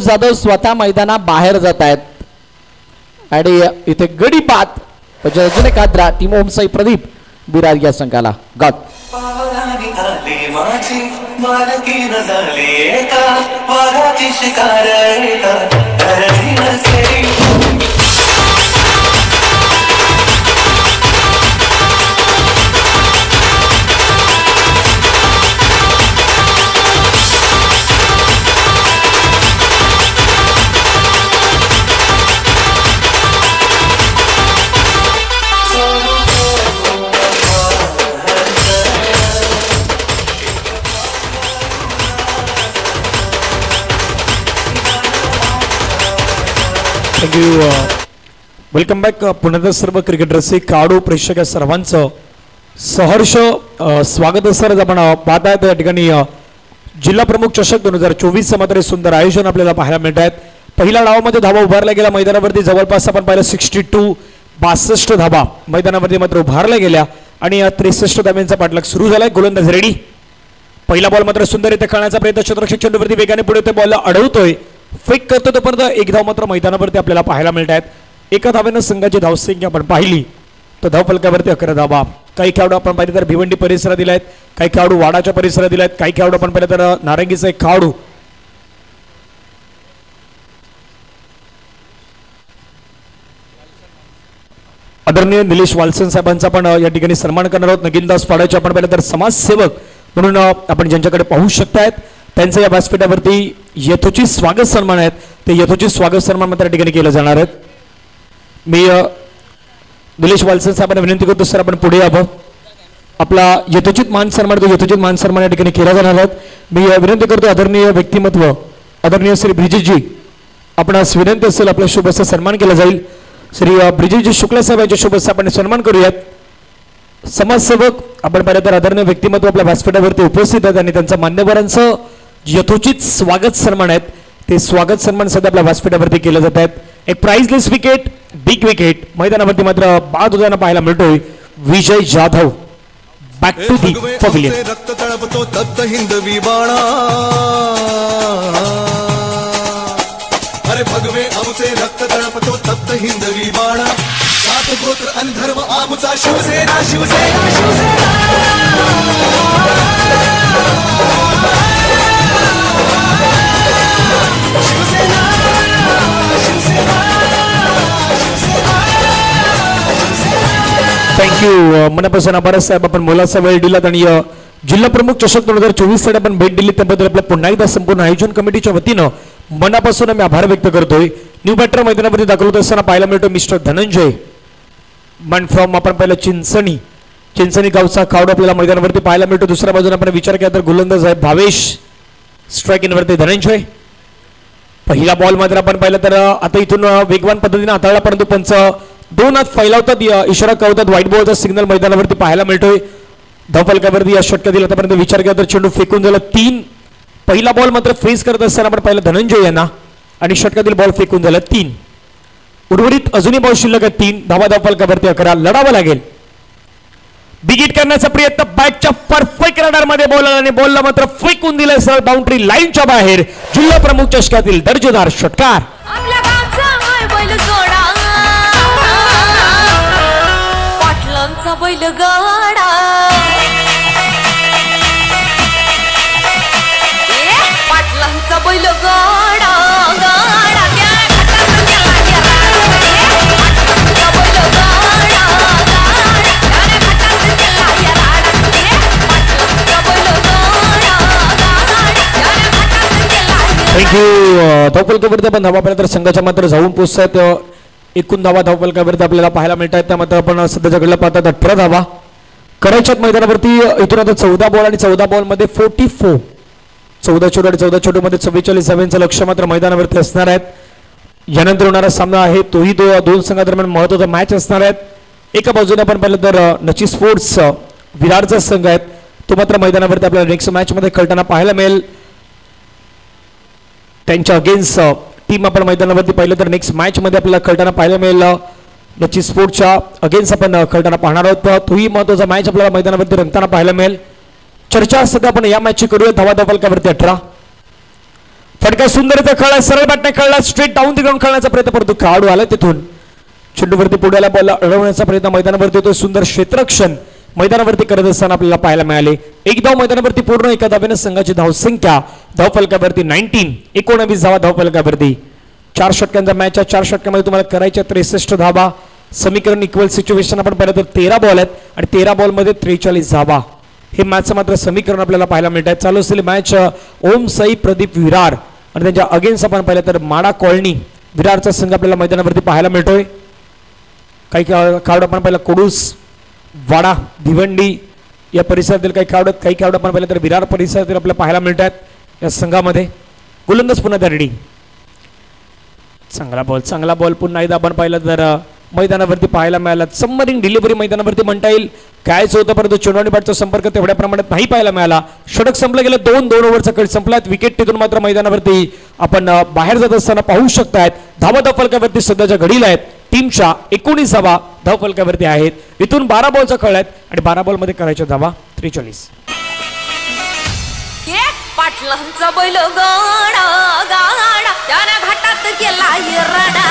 जाधव स्वतः मैदाना बाहेर जात आहेत आणि इथे गडी बाद म्हणजे अजून एक आद्रा टीम ओम साई प्रदीप बिरार या संघाला गॉड. थँक्यू. Welcome back. पुण्यातील सर्व क्रिकेट रसिक खेळाडू प्रेक्षक या सर्वांचं सहर्ष स्वागत सर. आपण पाहत आहे त्या ठिकाणी जिल्हा प्रमुख चषक 2024 मात्र सुंदर आयोजन आपल्याला पाहायला मिळत आहेत. पहिल्या डावामध्ये धावा उभारल्या गेल्या मैदानावरती जवळपास आपण पाहिलं 62 धावा मैदानावरती मात्र उभारल्या गेल्या आणि 63 धाब्यांचा पाठलाग सुरू झालाय. गोलंदाज रेडी. पहिला बॉल मात्र सुंदररित्या खेळण्याचा प्रयत्न, क्षेत्ररक्षक चेंडूवरती वेगाने पुढे ते बॉलला अडवतोय, फेक करतो तोपर्यंत एक धाव मात्र मैदानावरती आपल्याला पाहायला मिळत आहेत. एका धावेनं संघाची धावसंख्या आपण पाहिली तर धाव फलकावरती 11 धावा. काही खेळाडू आपण पाहिले तर भिवंडी परिसरात दिला आहेत, काही खेळाडू वाडाच्या परिसरात दिला आहेत, काही खेळाडू आपण पाहिले तर नारंगीचा एक खेळाडू आदरणीय निलेश वालसन साहेबांचा पण या ठिकाणी सन्मान करणार आहोत. नगीनदास फाडाचे आपण पाहिलं तर समाजसेवक म्हणून आपण ज्यांच्याकडे पाहू शकतायत त्यांचं या व्यासपीठावरती यथोचित स्वागत सन्मान आहेत, ते यथोचित स्वागत सन्मान मात्र या ठिकाणी केलं जाणार आहेत. मी निलेश वालसन साहेबांना विनंती करतो सर आपण पुढे यावं. आपला यथोचित मान सन्मान या ठिकाणी केला जाणार आहेत. मी विनंती करतो आदरणीय व्यक्तिमत्व आदरणीय श्री ब्रिजेशजी आपणास विनंती असेल आपल्या शुभ असा सन्मान केला जाईल. श्री ब्रिजेशजी शुक्ला साहेब यांच्या शुभ असा आपण सन्मान करूयात. समाजसेवक आपण पाहिलं तर आदरणीय व्यक्तिमत्व आपल्या व्यासपीठावरती उपस्थित आहेत आणि त्यांच्या मान्यवरांचं यथोचित स्वागत सन्मान आहेत, ते स्वागत सन्मान सध्या आपल्या व्यासपीठावरती केले जात आहेत. एक प्राइजलेस विकेट, बिग विकेट मैदानावरती मात्र बाद होताना पाहायला मिळतोय. Vijay Jadhav back to the pavilion. रक्त तळपतो तप्त हिंदवी बाणा, अरे भगवे आमुचे रक्त तळपतो तप्त हिंदवी बाणा. सात गोत्र आणि धर्म आमुचा शिवसेना शिवसेना शिवसेना. थँक्यू. मनापासून आभार साहेब, आपण मोलाचा वेळ दिलात आणि जिल्हा प्रमुख चषक 2024 साठी आपण भेट दिली त्याबद्दल आपल्या पुन्हा एकदा संपूर्ण आयोजन कमिटीच्या वतीनं मनापासून आम्ही आभार व्यक्त करतोय. न्यू बॅटर मैदानावरती दाखल होत असताना पाहायला मिळतो मिस्टर धनंजय मन फ्रॉम आपण पाहिलं चिंचणी गावचा कावड आपल्याला मैदानावरती पाहायला मिळतो. दुसऱ्या बाजूने आपण विचार केला तर गोलंदाज आहे भावेश, स्ट्राईक इनवरती धनंजय. पहिला बॉल मात्र आपण पाहिलं तर आता इथून वेगवान पद्धतीने हाताळला परंतु पंच 2 हात फैलावतात, इशारा कळवतात, व्हाईट बॉलचा सिग्नल मैदानावरती पाहायला मिळतोय. धावफलकावरती या षटकातील आतापर्यंत विचार केला तर चेंडू फेकून झाला 3. पहिला बॉल मात्र फेस करत असताना आपण पाहिलं धनंजय यांना आणि षटकातील बॉल फेकून झाला 3. उर्वरित अजूनही बॉल शिल्लक आहे 3 धावा. धावफलकावरती 11 लढावं लागेल. बिगिट करण्याचा प्रयत्न बॅटच्या परफेक्ट रडार मध्ये बॉल आणि बॉलला मात्र फेकून दिलं सरळ बाउंड्री लाईनच्या बाहेर. जिल्हा प्रमुख चषकातील दर्जेदार षटकार. आपल्या गावचा हाय बैल जोडा, पाटलांचा बैल गाडा, पाटलांचा बैल गाडा गाडा त्या खटात गेला गेला, पाटलांचा बैल गाडा गाडा त्या खटात गेला गेला, पाटलांचा बैल गाडा गाडा त्या खटात गेला. थँक्यू. धावफलकावरती आपण धावा पाहिलं तर संघाच्या मात्र जाऊन पोहोचतात. एकूण धावा धावफलकावरती आपल्याला पाहायला मिळतात त्या मात्र आपण सध्याच्या घडला पाहतात 18 धावा करायच्यात मैदानावरती. इथून आता 14 बॉल आणि 14 बॉल मध्ये 44, 14 चेंडू आणि 14 चेंडू मध्ये 44 धावांचं लक्ष मात्र मैदानावरती असणार आहेत. यानंतर होणारा सामना आहे तोही दोन संघादरम्यान महत्त्वाचा मॅच असणार आहेत. एका बाजूने आपण पाहिलं तर नची स्पोर्ट्स विरारचा संघ आहे तो मात्र मैदानावरती आपल्याला नेक्स्ट मॅच मध्ये खेळताना पाहायला मिळेल. त्यांच्या अगेन्स्ट टीम आपण मैदानावरती पाहिलं तर नेक्स्ट मॅच मध्ये आपल्याला खेळताना पाहायला मिळेल. नची स्पोर्ट्सच्या अगेन्स्ट आपण खेळताना पाहणार आहोत. तोही महत्त्वाचा मॅच आपल्याला मैदानावरती रंगताना पाहायला मिळेल. चर्चा सध्या आपण या मॅचची करूया. धावा धावफलकावरती 18. फटका सुंदर इथे खेळला, सरळ बॅटने खेळला, स्ट्रेट डाऊन ती ग्राउंड खेळण्याचा प्रयत्न परंतु खेळाडू आला तिथून चेंडूवरती पुढे बॉलला अडवण्याचा प्रयत्न मैदानावरती होतो. सुंदर क्षेत्ररक्षण मैदानावरती करत असताना आपल्याला पाहायला मिळाले. एक धाव मैदानावरती पूर्ण, एका धावेने संघाची धावसंख्या धावफलकावरती 19 धावा धावफलकावरती. 4 षटकांचा मॅच आहे. 4 षटकामध्ये तुम्हाला करायच्या 63 धावा. समीकरण इक्वल सिच्युएशन आपण पाहिलं तर 13 बॉल आहेत आणि 13 बॉलमध्ये 43 धावा. हे मॅचचं मात्र समीकरण आपल्याला पाहायला मिळत आहे. चालू असलेली मॅच ओम साई प्रदीप विरार आणि त्यांच्या अगेन्स्ट आपण पाहिलं तर माडा कॉलनी विरारचा संघ आपल्याला मैदानावरती पाहायला मिळतोय. काही खेळाडू आपण पाहिलं कोडूस, वाडा, भिवंडी या परिसरातील काही खेळाडू आपण पाहिलं तर विरार परिसरातील आपल्याला पाहायला मिळत आहेत या संघामध्ये. गोलंदाज पुन्हा त्या रेडी. चांगला बॉल पुन्हा एकदा आपण पाहिलं तर मैदानावरती पाहायला मिळाला. सबमरीन डिलिव्हरी मैदानावरती म्हणता येईल. कायच होतं परंतु चेंडू आणि बॅटचा संपर्क तेवढ्या प्रमाणात नाही पाहायला मिळाला. षटक संपलं गेलं. 2 ओव्हरचा खेळ संपलात. विकेट तिथून मात्र मैदानावरती आपण बाहेर जात असताना पाहू शकतायत. धावा धावफलकावरती सध्याच्या घडीला आहेत टीमच्या 19 धावा धावफलकावरती आहेत. इथून 12 बॉलचा खेळ आहेत आणि 12 बॉलमध्ये करायच्या धावा 43. पाटलांचा बैल गाडा गाडा त्याने घाटात गेला रडा.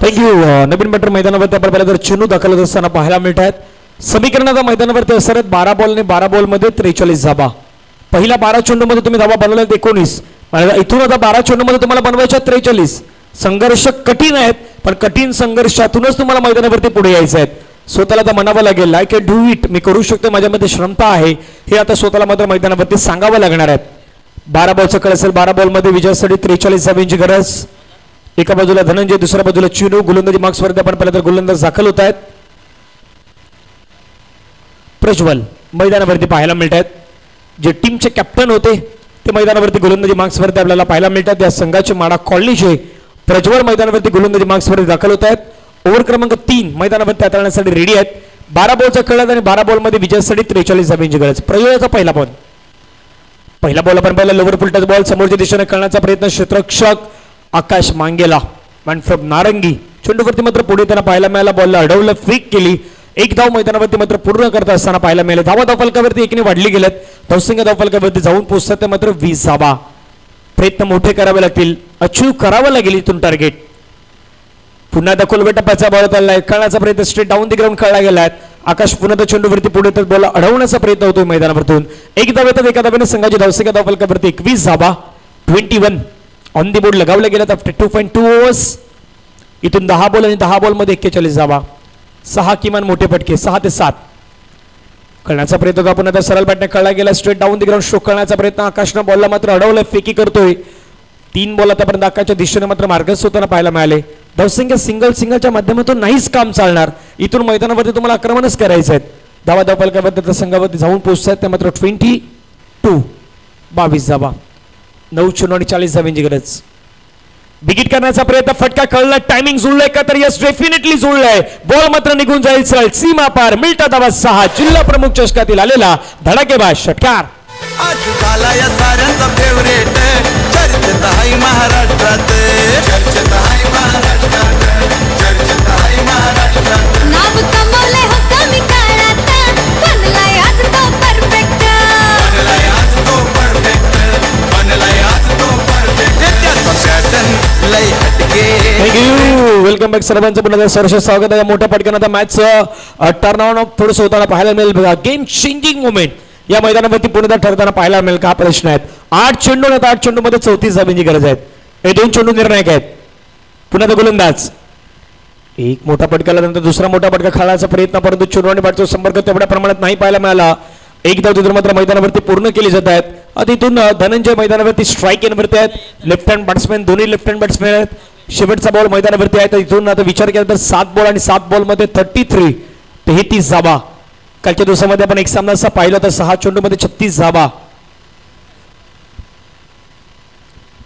थँक्यू. नवीन बॅटर मैदानावरती आपण पाहिलं तर चेंडू दाखल होत असताना पाहायला मिळत आहेत. समीकरणाचा मैदानावरती असणार आहेत 12 बॉल आणि 12 बॉलमध्ये 43 धावा. पहिल्या 12 चेंडूमध्ये तुम्ही धावा बनवल्यात 19. इथून आता 12 चेंडूमध्ये तुम्हाला बनवायच्या 43. संघर्ष कठीण आहेत पण कठीण संघर्षातूनच तुम्हाला मैदानावरती पुढे यायचं आहे. स्वतःला तर म्हणावं लागेल आय कॅन डू इट, मी करू शकतो, माझ्यामध्ये क्षमता आहे हे आता स्वतःला मात्र मैदानावरती सांगावं लागणार आहे. 12 बॉलचा खेळ असेल. 12 बॉलमध्ये विजयासाठी 43 धावांची गरज. एका बाजूला धनंजय, दुसऱ्या बाजूला चिनू. गोलंदाजी मार्क्सवरती आपण पाहिलं तर गोलंदाज दाखल होत आहेत. प्रज्वल मैदानावरती पाहायला मिळत आहेत. जे टीमचे कॅप्टन होते ते मैदानावरती गोलंदाजी मार्क्सवरती आपल्याला पाहायला मिळतात. या संघाचे माडा कॉलनीचे प्रज्वल मैदानावरती गोलंदाजी मार्क्सवरती दाखल होत आहेत. ओव्हर क्रमांक 3 मैदानावरती हाताळण्यासाठी रेडी आहेत. 12 बॉलचा खेळ आणि 12 बॉलमध्ये विजयासाठी 43 धावांची गरज. प्रयोगाचा पहिला बॉल आपण पाहिला लोवर फुलटच बॉल समोरच्या दिशेने खेळण्याचा प्रयत्न. क्षेत्ररक्षक आकाश मांगेला मॅन फ्रॉम नारंगी. चेंडूवरती मात्र पुढे त्यांना पाहायला मिळाला. बॉलला अडवलं, फेक केली. एक धाव मैदानावरती मात्र पूर्ण करत असताना पाहायला मिळाले. धावा धावफलकावरती एकने वाढली गेल्यात. धावसंख्या धावफलकावरती जाऊन पोहोचतात ते मात्र 20 धावा. प्रयत्न मोठे करावे लागतील, अचीव करावं लागेल इथून टार्गेट. पुन्हा एकदा खोलवे टप्प्याचा बॉल चाललाय, खेळण्याचा प्रयत्न स्ट्रेट डाऊन दी ग्राउंड खेळला गेलाय. आकाश पुन्हा त्या चेंडूवरती पुढे तर बॉल अडवण्याचा प्रयत्न होतोय मैदानावरतून. एक धाव येतात, एका धावेने संघाची धावसंख्या धावफलकावरती 21 धावा, 21 ऑन दी बोर्ड लगावल्या गेल्यात आफ्टर 2.2 ओव्हर्स. इथून 10 बॉल आणि 10 बॉल मध्ये 41 धावा, 6 किमान मोठे फटके, 6 ते 7. खेळण्याचा प्रयत्न होता, पुन्हा त्या सरळ बॅटने खेळला गेला, straight down the ground stroke करण्याचा प्रयत्न. आकाशनं बॉलला मात्र अडवलंय, फेकी करतोय. 3 बॉल आतापर्यंत आकाशच्या दिशेने मात्र मार्गस्थ होताना पाहायला मिळाले. धावसंख्या सिंगलच्या माध्यमातून नाहीच काम चालणार. इथून मैदानावरती तुम्हाला आक्रमणच करायचं आहे. धावा धावफलकावरती त्या संघावरती जाऊन पोहोचतायत त्या मात्र 22 धावा, 9 चेंडू आणि 40 धावांची गरज. बिगिट करण्याचा प्रयत्न, फटका कळला, टायमिंग जुळलंय का तर यस डेफिनेटली जुळलंय. बॉल मात्र निघून जाईल सरळ सीमा पार. मिळता धावा 6. जिल्हा प्रमुख चषकातील आलेला धडाकेबाज षटकार. आज झाला या साऱ्यांचा फेवरेट, चर्चेत आहे महाराष्ट्रात, चर्चेत आहे महाराष्ट्रात, चर्चेत आहे महाराष्ट्रात. नाव कमवलंय हो कमी काळात, बनलाय आज तो परफेक्ट, बनलाय आज तो परफेक्ट, बनलाय आज तो परफेक्ट. त्याचा पॅटर्न लय हटके. थँक्यू, वेलकम बॅक सर्वांचं पुन्हा सहर्ष स्वागत आहे. मोठ्या पटकन आता मॅच टर्न ऑन थोडंसं होताना पाहायला मिळेल. गेम चेंजिंग मोमेंट या मैदानावरती पुन्हा ठरताना पाहायला मिळेल का प्रश्न आहेत. 8 चेंडू आहेत, 8 चेंडू मध्ये 34 धावांची गरज आहे. हे 2 चेंडू निर्णायक आहेत. पुन्हा गोलंदाज एक मोठा पटकाल्यानंतर दुसरा मोठा पटका खेळण्याचा प्रयत्न, परंतु चेंडू आणि बॅटचा संपर्क तेवढ्या प्रमाणात नाही पाहायला मिळाला. एक धाव तिथून मात्र मैदानावरती पूर्ण केली जात आहेत. तिथून धनंजय मैदानावरती स्ट्राईक इनवरती आहेत. लेफ्ट हँड बॅट्समॅन, दोन्ही लेफ्ट हँड बॅट्समॅन आहेत. शेवटचा बॉल मैदानावरती आहे. तर इथून आता विचार केला तर 7 बॉल आणि 7 बॉल मध्ये 33 धावा. कालच्या दिवसामध्ये आपण एक सामना असा पाहिला तर 6 चेंडू मध्ये 36 धावा.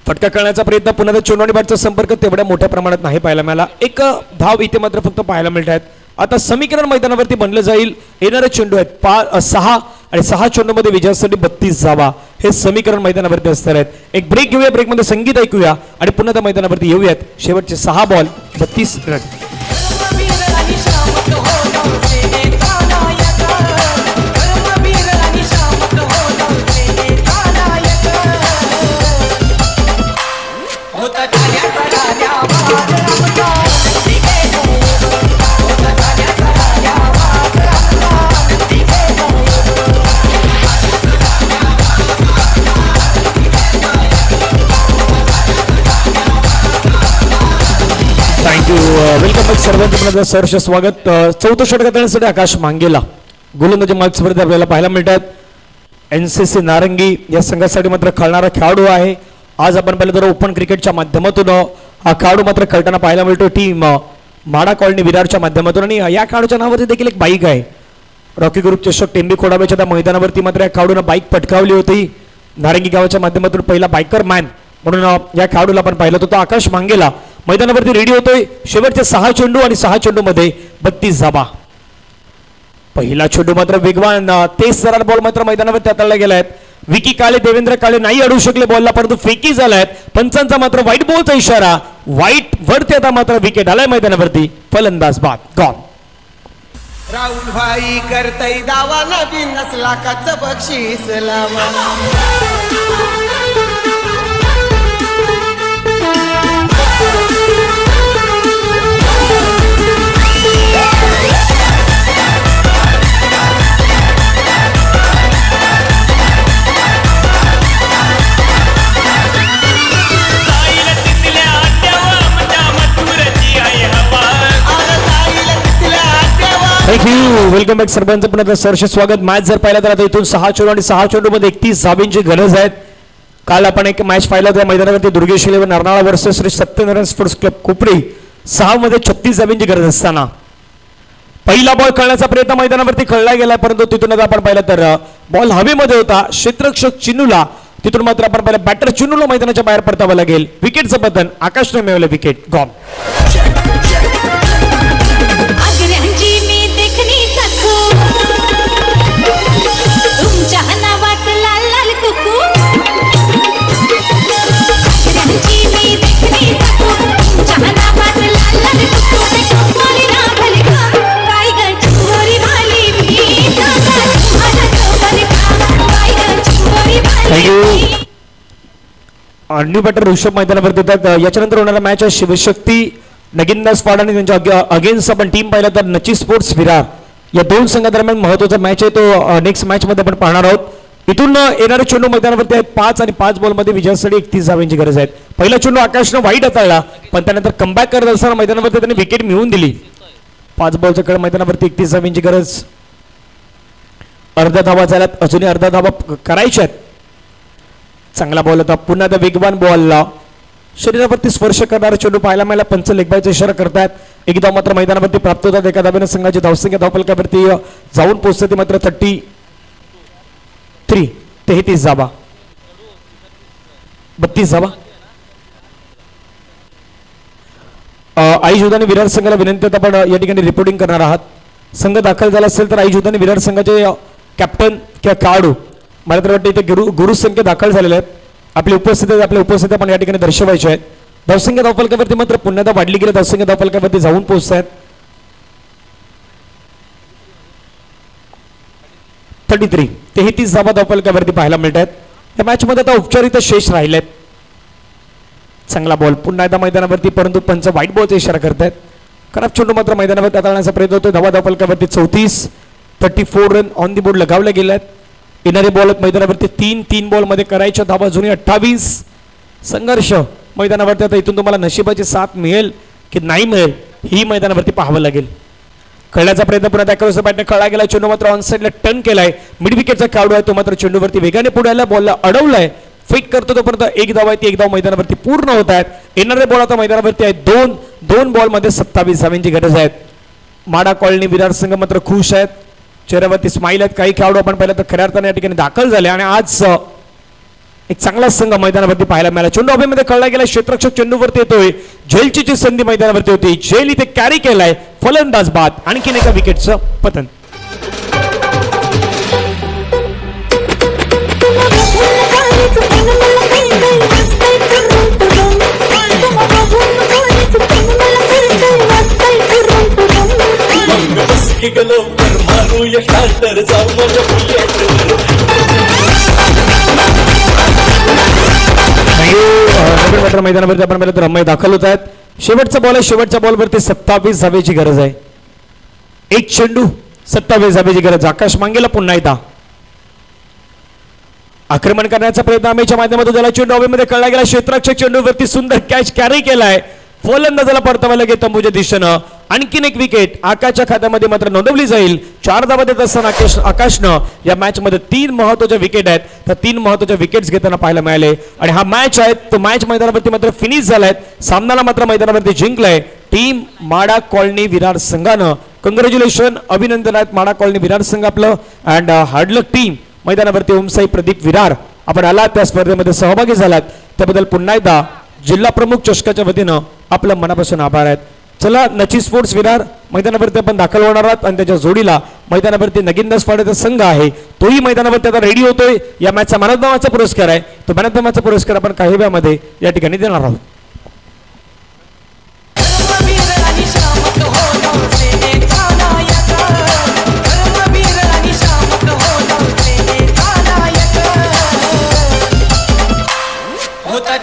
फटका करण्याचा प्रयत्न, पुन्हा चेंडू आणि बॅटचा संपर्क तेवढ्या मोठ्या प्रमाणात नाही पाहायला मिळाला. एक धाव इथे मात्र फक्त पाहायला मिळत आहेत. आता समीकरण मैदानावरती बनलं जाईल. येणारे चेंडू आहेत 6 आणि 6 चेंडू मध्ये विजयासाठी 32 धावा. हे समीकरण मैदानावरती असणार आहेत. एक ब्रेक घेऊया, ब्रेकमध्ये संगीत ऐकूया आणि पुन्हा त्या मैदानावरती येऊयात. शेवटचे 6 ball 32 run. Thank you, welcome back सर्वांचं सहर्ष स्वागत. 4थं षटक करण्यासाठी आकाश मांगेला गोलंदाजी मार्क्सवरती आपल्याला पाहायला मिळतात. NCC नारंगी या संघासाठी मात्र खेळणारा खेळाडू आहे. आज आपण पाहिलं तर ओपन क्रिकेटच्या माध्यमातून हा खेळाडू मात्र खेळताना पाहायला मिळतो. टीम माडा कॉलनी विरारच्या माध्यमातून. आणि या खेळाडूच्या नावावरती देखील एक बाईक आहे. रॉकी ग्रुप चषक टेंबी खोडाव्याच्या त्या मैदानावरती मात्र या खेळाडूनं बाईक पटकावली होती. नारंगी गावाच्या माध्यमातून पहिला बायकर मॅन म्हणून या खेळाडूला आपण पाहिलं होतं. आकाश मांगेला मैदानावरती रेडी होतोय. शेवटचे 6 चेंडू आणि 6 चेंडू मध्ये 32 धावा. पहिला चेंडू मात्र वेगवान, तेज सरळ बॉल मात्र मैदानावरती हाताळला गेलाय. विकी काळे, देवेंद्र काळे नाही अडवू शकले बॉलला, परंतु फेकी झालाय. पंचांचा मात्र व्हाईट बॉलचा इशारा. व्हाईट वरती आता मात्र विकेट आलाय मैदानावरती. फलंदाज बाद गॉन. राहुल भाई करतय दावा, नवीन लाखाचं बक्षीस लावा. थँक्यू, वेलकम बॅक सर्वांचं पुन्हा सहर्ष स्वागत. मॅच जर पाहिला तर आता इथून 6 चेंडू आणि 6 चेंडू मध्ये 31 धावांची गरज आहे. काल आपण एक मॅच पाहिला त्या मैदानावरती Durgesh eleven Arnala versus Shri Satyanarayan sports club Kopri. 6 मध्ये 36 धावांची गरज असताना पहिला बॉल खेळण्याचा प्रयत्न मैदानावरती खेळला गेला, परंतु तिथून आता आपण पाहिलं तर बॉल हवेमध्ये होता. क्षेत्ररक्षक चिन्नूला तिथून मात्र आपण पाहिलं बॅटर चिन्नूला मैदानाच्या बाहेर परतावं लागेल. विकेटचं पतन, आकाशने मिळवलं wicket. Gone. New batter Rishabh मैदानावरती येतात. याच्यानंतर होणारा मॅच आहे शिवशक्ती नगिनदास फाड आणि त्यांच्या अगेन्स्ट आपण टीम पाहिलं तर नची स्पोर्ट्स विरार या दोन संघादरम्यान महत्वाचा मॅच आहे तो नेक्स्ट मॅच मध्ये आपण पाहणार आहोत. इथून येणारे चेंडू मैदानावरती आहेत 5 आणि 5 बॉलमध्ये विजयासाठी 31 धावांची गरज आहे. पहिला चेंडू आकाशनं वाईट हाताळला पण त्यानंतर कमबॅक करत असताना मैदानावरती त्यांनी विकेट मिळवून दिली. 5 बॉलचा खेळ मैदानावरती 31 धावांची गरज. अर्धा धावा झाल्यात अजूनही अर्धा धावा करायच्यात. चांगला बॉल होता पुन्हा त्या वेगवान बॉलला शरीरावरती स्पर्श करणारा चेंडू पाहायला मिळाला. पंच लेगबायचा इशारा करतायत. एक धाव मात्र मैदानावरती प्राप्त होतात. एका धावेनं संघाची धावसंख्या धावफलकावरती जाऊन पोहोचते मात्र 33 धावा 32 धावा. आई जुदानी विरार संघाला विनंती आहे आपण या ठिकाणी रिपोर्टिंग करणार आहात. संघ दाखल झाला असेल तर आई जुदानी विरार संघाचे कॅप्टन किंवा खेळाडू मला तर वाटतं इथे गुरु संख्या दाखल झालेले आहेत. आपली उपस्थिती आपण या ठिकाणी दर्शवायचे आहेत. धावसंख्या धावफलकावरती मात्र पुन्हा एकदा वाढली गेली. धावसंख्या धावफलकावरती जाऊन पोहोचत आहेत 33 धावा धावफलकावरती पाहायला मिळत आहेत. या मॅच मध्ये आता उपचारित शेष राहिलेत. चांगला बॉल पुन्हा एकदा मैदानावरती परंतु पंच व्हाईट बॉलचा इशारा करतायत. खराब चेंडू मात्र मैदानावरती हाताळण्याचा प्रयत्न होतो. धावा धावफलकावरती 34 रन ऑन दी बोर्ड लगावले गेले आहेत. येणारे बॉल मैदानावरती 3 बॉलमध्ये करायच्या धावा जुनी 28. संघर्ष मैदानावरती आता इथून तुम्हाला नशिबाची साथ मिळेल की नाही मिळेल ही मैदानावरती पाहावं लागेल. खेळण्याचा प्रयत्न पुन्हा त्याकडे बॅटने खेळला गेला. चेंडू मात्र ऑन साईडला टर्न केलाय. मिड विकेटचा खेळाडू आहे तो मात्र चेंडूवरती वेगाने पुढे आला. बॉलला अडवलाय. फेक करतो तोपर्यंत एक धाव आहे ती एक धाव मैदानावरती पूर्ण होत आहेत. येणारे बॉल आता मैदानावरती आहेत. दोन बॉलमध्ये 27 धावांची गरज आहे. माडा कॉलनी विरार संघ मात्र खुश आहेत. चेहऱ्यावरती स्माईल आहेत. काही खेळाडू आपण पाहिलं तर खऱ्या अर्थाने या ठिकाणी दाखल झाले आणि आज एक चांगला संघ मैदानावरती पाहायला मिळाला. चेंडू हवेमध्ये खेळला गेला. क्षेत्ररक्षक चेंडूवरती येतोय. झेलची संधी मैदानावरती होती. झेल इथे कॅरी केलाय. फलंदाज बाद. आणखीन एका विकेटचं पतन. मैदानावरती आपण पाहिलं तर रम्य दाखल होत आहेत. शेवटचा बॉल आहे. शेवटच्या बॉलवरती 27 धावेची गरज आहे. एक चेंडू 27 धावेची गरज. आकाश मांगेला पुन्हा एकदा आक्रमण करण्याचा प्रयत्न आम्हीच्या माध्यमातून झाला. चेंडू हवेमध्ये खेळला गेला. क्षेत्ररक्षक चेंडूवरती सुंदर कॅच कॅरी केलाय. फलंदाजाला परतावा लागेल तंबूच्या दिशेनं. आणखीन एक विकेट आकाशच्या खात्यामध्ये मात्र नोंदवली जाईल. 4 धावा देत असताना आकाशनं या मॅच मध्ये 3 महत्वाच्या विकेट आहेत. तर 3 महत्वाच्या विकेट्स घेताना पाहायला मिळाले आणि हा मॅच आहे तो मॅच मैदानावरती मात्र फिनिश झालाय. सामनाला मात्र मैदानावरती जिंकलाय टीम माडा कॉलनी विरार संघानं. कंग्रॅच्युलेशन अभिनंदन आहेत माडा कॉलनी विरार संघ आपलं. And hard luck team. मैदानावरती ओमसाई प्रदीप विरार आपण आलात त्या स्पर्धेमध्ये सहभागी झालात त्याबद्दल पुन्हा एकदा जिल्हा प्रमुख चषकाच्या वतीनं आपलं मनापासून आभार आहेत. चला नची स्पोर्ट्स विरार मैदानावरती आपण दाखल होणार आहात आणि त्याच्या जोडीला मैदानावरती नगिनदास फाडेचा संघ आहे तोही मैदानावरती आता रेडी होतोय. या मॅचचा मॅन ऑफ द मॅचचा पुरस्कार आहे. तो मॅन ऑफ द मॅचचा पुरस्कार आपण काही वेळामध्ये या ठिकाणी देणार आहोत. होता